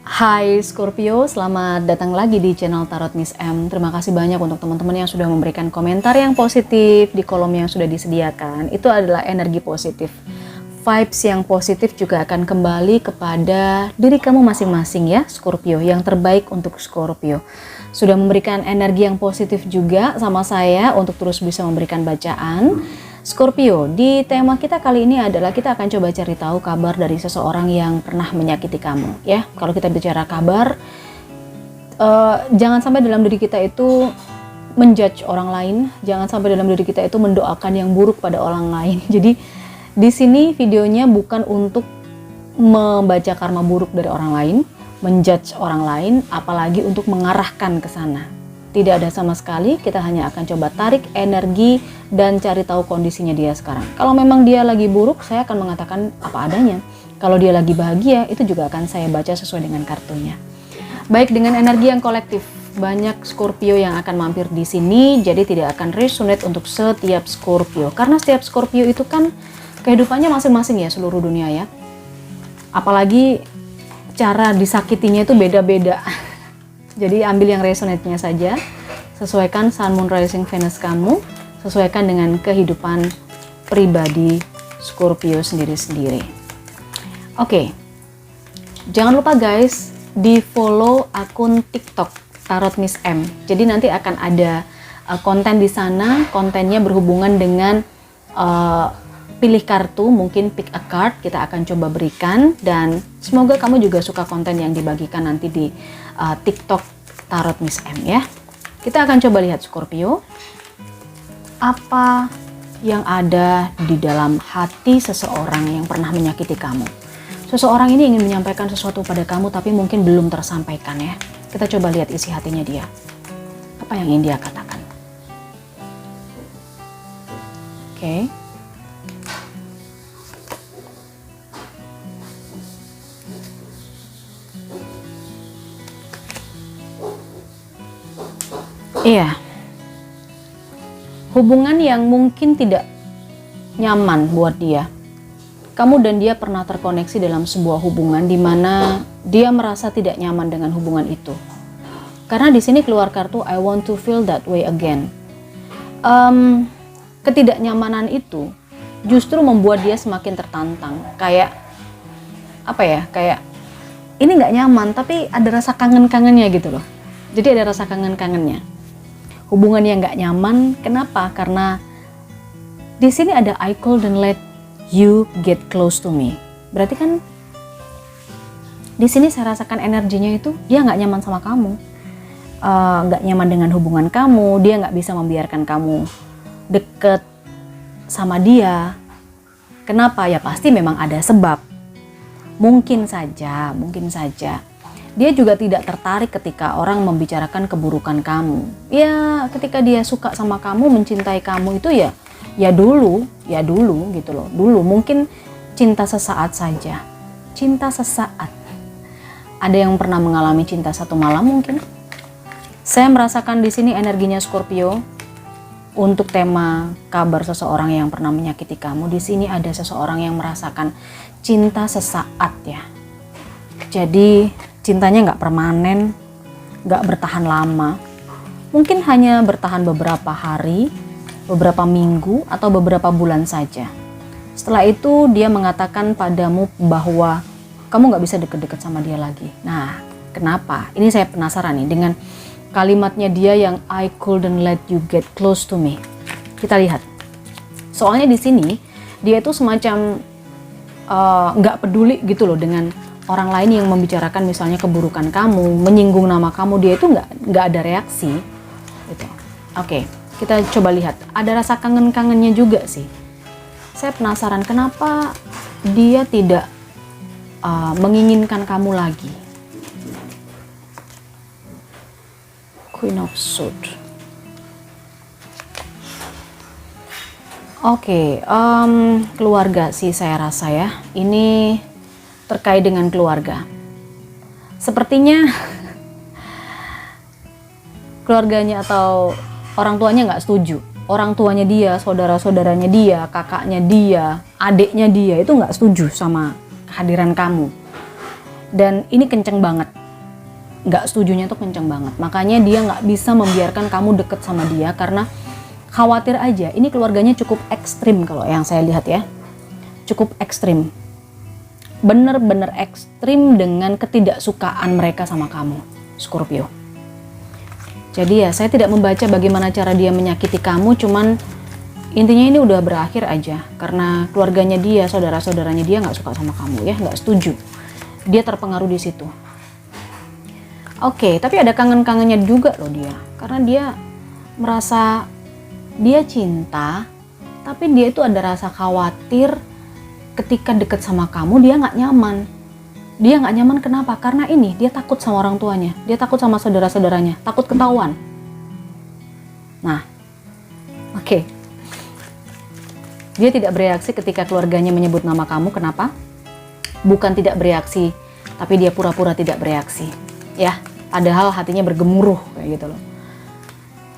Hai Scorpio, selamat datang lagi di channel Tarot Miss M. Terima kasih banyak untuk teman-teman yang sudah memberikan komentar yang positif di kolom yang sudah disediakan. Itu adalah energi positif. Vibes yang positif juga akan kembali kepada diri kamu masing-masing ya Scorpio. Yang terbaik untuk Scorpio. Sudah memberikan energi yang positif juga sama saya untuk terus bisa memberikan bacaan. Scorpio, di tema kita kali ini adalah kita akan coba cari tahu kabar dari seseorang yang pernah menyakiti kamu ya. Kalau kita bicara kabar, jangan sampai dalam diri kita itu menjudge orang lain, jangan sampai dalam diri kita itu mendoakan yang buruk pada orang lain. Jadi di sini videonya bukan untuk membaca karma buruk dari orang lain, menjudge orang lain, apalagi untuk mengarahkan ke sana. Tidak ada sama sekali, kita hanya akan coba tarik energi dan cari tahu kondisinya dia sekarang. Kalau memang dia lagi buruk, saya akan mengatakan apa adanya. Kalau dia lagi bahagia, itu juga akan saya baca sesuai dengan kartunya. Baik, dengan energi yang kolektif, banyak Scorpio yang akan mampir di sini, jadi tidak akan resonate untuk setiap Scorpio. Karena setiap Scorpio itu kan kehidupannya masing-masing ya, seluruh dunia ya. Apalagi cara disakitinya itu beda-beda. Jadi ambil yang resonate-nya saja, sesuaikan Sun, Moon, Rising, Venus kamu, sesuaikan dengan kehidupan pribadi Scorpio sendiri-sendiri. Oke, jangan lupa guys, di follow akun TikTok Tarot Miss M. Jadi nanti akan ada konten di sana, kontennya berhubungan dengan pilih kartu, mungkin pick a card, kita akan coba berikan, dan semoga kamu juga suka konten yang dibagikan nanti di TikTok Tarot Miss M ya. Kita akan coba lihat Scorpio, apa yang ada di dalam hati seseorang yang pernah menyakiti kamu. Seseorang ini ingin menyampaikan sesuatu pada kamu tapi mungkin belum tersampaikan ya. Kita coba lihat isi hatinya dia. Apa yang ingin dia katakan? Oke. Iya, hubungan yang mungkin tidak nyaman buat dia. Kamu dan dia pernah terkoneksi dalam sebuah hubungan di mana dia merasa tidak nyaman dengan hubungan itu. Karena di sini keluar kartu I want to feel that way again. Ketidaknyamanan itu justru membuat dia semakin tertantang. Kayak apa ya? Kayak ini nggak nyaman, tapi ada rasa kangen-kangennya gitu loh. Jadi ada rasa kangen-kangennya. Hubungan yang nggak nyaman, kenapa? Karena di sini ada I couldn't let you get close to me. Berarti kan di sini saya rasakan energinya itu dia nggak nyaman sama kamu, nggak nyaman dengan hubungan kamu, dia nggak bisa membiarkan kamu deket sama dia. Kenapa? Ya pasti memang ada sebab. Mungkin saja. Dia juga tidak tertarik ketika orang membicarakan keburukan kamu. Ya, ketika dia suka sama kamu, mencintai kamu itu ya dulu gitu loh. Dulu mungkin cinta sesaat saja. Cinta sesaat. Ada yang pernah mengalami cinta satu malam mungkin? Saya merasakan di sini energinya Scorpio untuk tema kabar seseorang yang pernah menyakiti kamu. Di sini ada seseorang yang merasakan cinta sesaat ya. Jadi cintanya nggak permanen, nggak bertahan lama. Mungkin hanya bertahan beberapa hari, beberapa minggu, atau beberapa bulan saja. Setelah itu dia mengatakan padamu bahwa kamu nggak bisa deket-deket sama dia lagi. Nah, kenapa? Ini saya penasaran nih dengan kalimatnya dia yang I couldn't let you get close to me. Kita lihat. Soalnya di sini dia itu semacam nggak peduli gitu loh dengan orang lain yang membicarakan misalnya keburukan kamu, menyinggung nama kamu, dia itu nggak ada reaksi gitu. Oke, kita coba lihat, ada rasa kangen-kangennya juga sih. Saya penasaran kenapa dia tidak menginginkan kamu lagi. Queen of Swords. Oke, keluarga sih saya rasa ya. Ini terkait dengan keluarga. Sepertinya keluarganya atau orang tuanya nggak setuju. Orang tuanya dia, saudara-saudaranya dia, kakaknya dia, adiknya dia itu nggak setuju sama kehadiran kamu. Dan ini kenceng banget. Nggak setujunya tuh kenceng banget. Makanya dia nggak bisa membiarkan kamu deket sama dia karena khawatir aja. Ini keluarganya cukup ekstrim kalau yang saya lihat ya. Cukup ekstrim. Bener-bener ekstrim dengan ketidaksukaan mereka sama kamu, Scorpio. Jadi ya saya tidak membaca bagaimana cara dia menyakiti kamu, cuman intinya ini udah berakhir aja. Karena keluarganya dia, saudara-saudaranya dia nggak suka sama kamu ya, nggak setuju. Dia terpengaruh di situ. Oke, tapi ada kangen-kangennya juga loh dia. Karena dia merasa dia cinta, tapi dia itu ada rasa khawatir ketika deket sama kamu dia nggak nyaman. Dia nggak nyaman kenapa? Karena ini dia takut sama orang tuanya, dia takut sama saudara-saudaranya, takut ketahuan. Nah, oke. Dia tidak bereaksi ketika keluarganya menyebut nama kamu. Kenapa? Bukan tidak bereaksi, tapi dia pura-pura tidak bereaksi. Ya, padahal hatinya bergemuruh kayak gitu loh.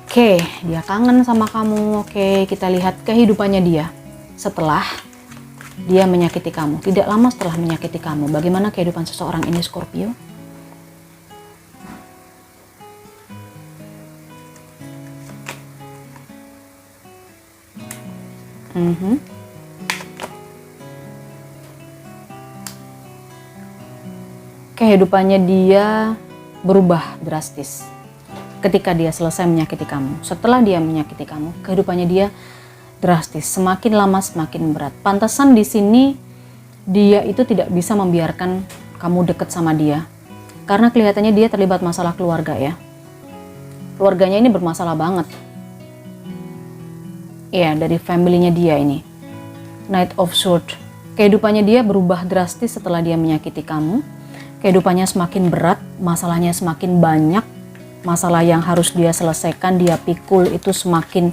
Oke, dia kangen sama kamu. Oke, kita lihat kehidupannya dia setelah dia menyakiti kamu. Tidak lama setelah menyakiti kamu, bagaimana kehidupan seseorang ini, Scorpio? Kehidupannya dia berubah drastis ketika dia selesai menyakiti kamu. Setelah dia menyakiti kamu, kehidupannya dia drastis, semakin lama semakin berat. Pantesan di sini dia itu tidak bisa membiarkan kamu deket sama dia, karena kelihatannya dia terlibat masalah keluarga ya. Keluarganya ini bermasalah banget. Ya, dari family-nya dia ini. Knight of Swords. Kehidupannya dia berubah drastis setelah dia menyakiti kamu. Kehidupannya semakin berat, masalahnya semakin banyak. Masalah yang harus dia selesaikan, dia pikul itu semakin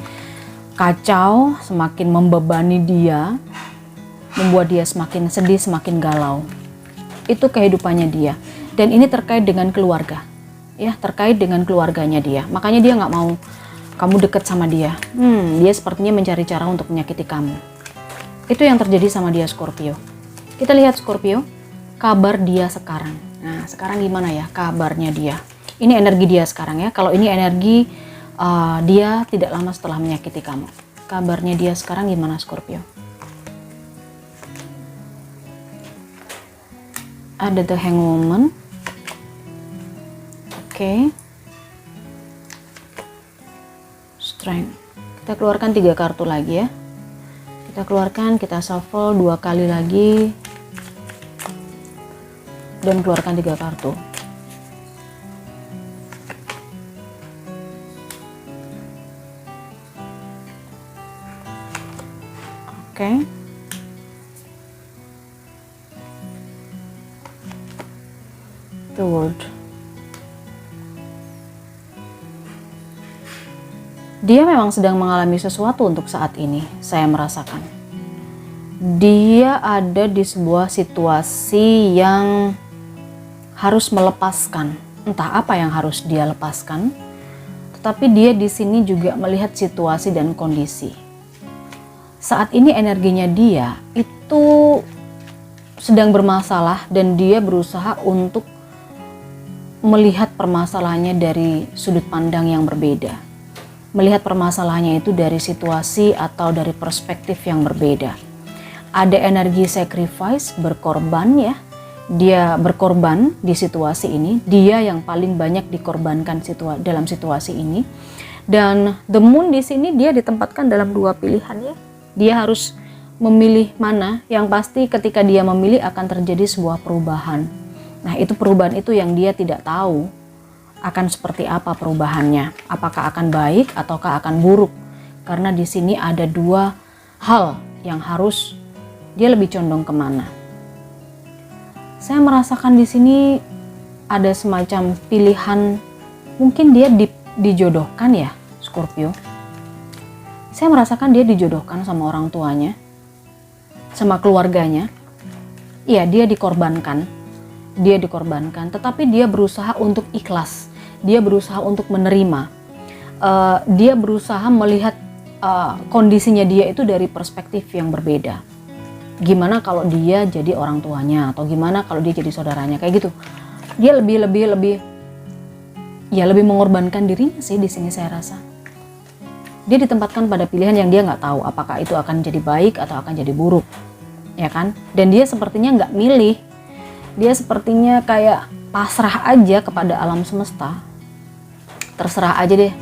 kacau, semakin membebani dia, membuat dia semakin sedih, semakin galau. Itu kehidupannya dia. Dan ini terkait dengan keluarga. Ya, terkait dengan keluarganya dia. Makanya dia nggak mau kamu deket sama dia. Dia sepertinya mencari cara untuk menyakiti kamu. Itu yang terjadi sama dia, Scorpio. Kita lihat, Scorpio, kabar dia sekarang. Nah, sekarang gimana ya kabarnya dia? Ini energi dia sekarang ya. Kalau ini energi dia tidak lama setelah menyakiti kamu. Kabarnya dia sekarang gimana, Scorpio? Ada The Hanged Woman. Oke. Strength. Kita keluarkan 3 kartu lagi ya. Kita keluarkan, kita shuffle 2 kali lagi. Dan keluarkan 3 kartu. Oke. The World. Dia memang sedang mengalami sesuatu untuk saat ini, saya merasakan. Dia ada di sebuah situasi yang harus melepaskan. Entah apa yang harus dia lepaskan, tetapi dia di sini juga melihat situasi dan kondisi. Saat ini energinya dia itu sedang bermasalah dan dia berusaha untuk melihat permasalahannya dari sudut pandang yang berbeda. Melihat permasalahannya itu dari situasi atau dari perspektif yang berbeda. Ada energi sacrifice, berkorban ya. Dia berkorban di situasi ini. Dia yang paling banyak dikorbankan dalam situasi ini. Dan the moon di sini dia ditempatkan dalam 2 pilihan ya. Dia harus memilih mana. Yang pasti ketika dia memilih akan terjadi sebuah perubahan. Nah, itu perubahan itu yang dia tidak tahu akan seperti apa perubahannya. Apakah akan baik ataukah akan buruk. Karena di sini ada 2 hal yang harus dia lebih condong kemana. Saya merasakan di sini ada semacam pilihan, mungkin dia dijodohkan ya, Scorpio. Saya merasakan dia dijodohkan sama orang tuanya, sama keluarganya. Iya, dia dikorbankan. Dia dikorbankan, tetapi dia berusaha untuk ikhlas. Dia berusaha untuk menerima. Dia berusaha melihat kondisinya dia itu dari perspektif yang berbeda. gimana kalau dia jadi orang tuanya, atau gimana kalau dia jadi saudaranya, kayak gitu. Dia lebih mengorbankan dirinya sih di sini saya rasa. Dia ditempatkan pada pilihan yang dia nggak tahu apakah itu akan jadi baik atau akan jadi buruk, ya kan? Dan dia sepertinya nggak milih, dia sepertinya kayak pasrah aja kepada alam semesta, terserah aja deh.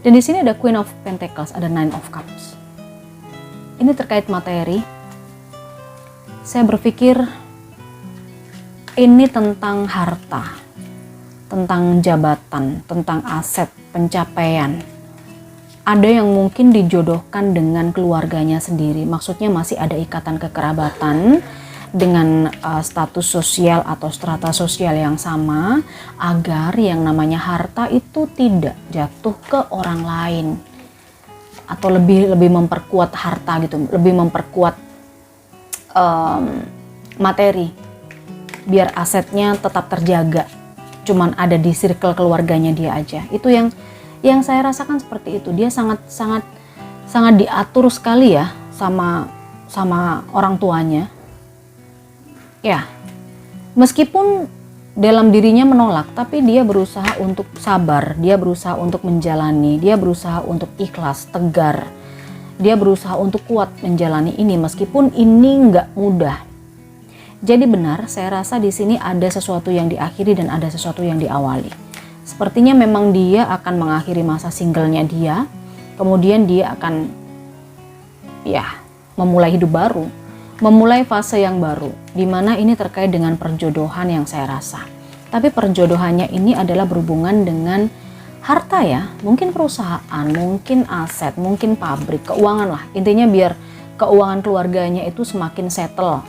Dan di sini ada Queen of Pentacles, ada Nine of Cups. Ini terkait materi. Saya berpikir ini tentang harta, tentang jabatan, tentang aset, pencapaian. Ada yang mungkin dijodohkan dengan keluarganya sendiri, maksudnya masih ada ikatan kekerabatan dengan status sosial atau strata sosial yang sama, agar yang namanya harta itu tidak jatuh ke orang lain, atau lebih memperkuat harta gitu, lebih memperkuat materi, biar asetnya tetap terjaga, cuman ada di circle keluarganya dia aja. Itu yang saya rasakan seperti itu. Dia sangat diatur sekali ya sama orang tuanya. Ya, meskipun dalam dirinya menolak, tapi dia berusaha untuk sabar, dia berusaha untuk menjalani, dia berusaha untuk ikhlas, tegar, dia berusaha untuk kuat menjalani ini meskipun ini nggak mudah. Jadi benar, saya rasa di sini ada sesuatu yang diakhiri dan ada sesuatu yang diawali. Sepertinya memang dia akan mengakhiri masa singlenya dia, kemudian dia akan memulai hidup baru, memulai fase yang baru, dimana ini terkait dengan perjodohan yang saya rasa. Tapi perjodohannya ini adalah berhubungan dengan harta ya, mungkin perusahaan, mungkin aset, mungkin pabrik, keuangan lah. Intinya biar keuangan keluarganya itu semakin settle,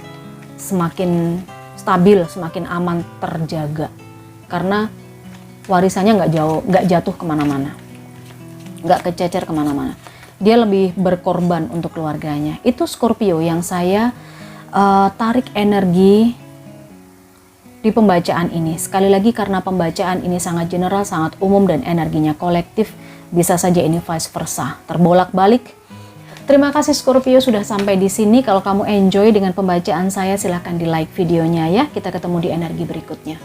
semakin stabil, semakin aman, terjaga. Karena warisannya nggak jatuh kemana-mana, nggak kececer kemana-mana. Dia lebih berkorban untuk keluarganya. Itu Scorpio yang saya tarik energi di pembacaan ini. Sekali lagi karena pembacaan ini sangat general, sangat umum dan energinya kolektif, bisa saja ini vice versa, terbolak-balik. Terima kasih Scorpio sudah sampai di sini. Kalau kamu enjoy dengan pembacaan saya, silahkan di like videonya ya. Kita ketemu di energi berikutnya.